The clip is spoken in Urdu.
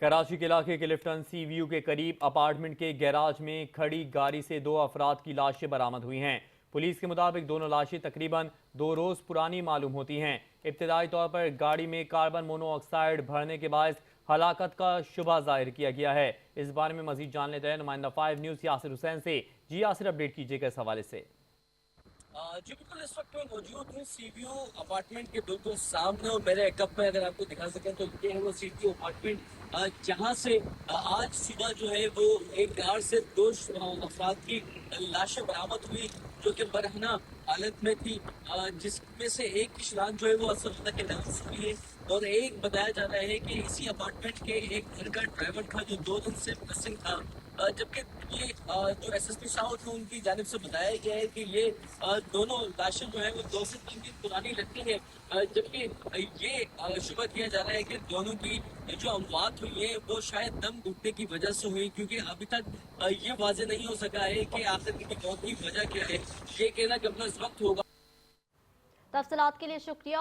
کراچی کے علاقے کے لفٹن سی ویو کے قریب اپارٹمنٹ کے گیراج میں کھڑی گاڑی سے 2 افراد کی لاشیں برآمد ہوئی ہیں۔ پولیس کے مطابق دونوں لاشیں تقریباً 2 روز پرانی معلوم ہوتی ہیں۔ ابتدائی طور پر گاڑی میں کاربن مونو آکسائیڈ بھرنے کے باعث ہلاکت کا شبہ ظاہر کیا گیا ہے۔ اس بارے میں مزید جان لیتے ہیں نمائندہ 5 نیوز یاسر حسین سے۔ جی یاسر، اپڈیٹ کیجیے گا اس حوالے سے۔ جی بالکل، اس وقت میں موجود ہوں سی ویو اپارٹمنٹ کے بالکل سامنے، اور میرے ایک میں اگر آپ کو دکھا سکیں تو یہ ہے وہ سی ویو اپارٹمنٹ، جہاں سے آج صبح جو ہے وہ ایک کار سے 2 افراد کی لاشیں برآمد ہوئی جو کہ برہنہ حالت میں تھی، جس میں سے ایک کی شناخت جو ہے وہ اسد اللہ کے نام سے ہوئی ہے، اور ایک بتایا جا رہا ہے کہ اسی اپارٹمنٹ کے ایک گھر کا ڈرائیور تھا جو 2 دن سے مسنگ تھا، جبکہ یہ جو ایس ایس پی صاحب تھے ان کی جانب سے بتایا گیا ہے کہ یہ دونوں لاشیں جو ہیں وہ 2 سے 3 دن پرانی لگتی ہیں، جبکہ یہ شبہ کیا جا رہا ہے کہ دونوں کی جو اموات ہوئی ہیں وہ شاید دم گھٹنے کی وجہ سے ہوئی، کیونکہ ابھی تک یہ واضح نہیں ہو سکا ہے کہ آخر ان کی موت کی وجہ کیا ہے۔ یہ کہنا کہ اپنا اس وقت ہوگا۔ تفصیلات کے لیے شکریہ۔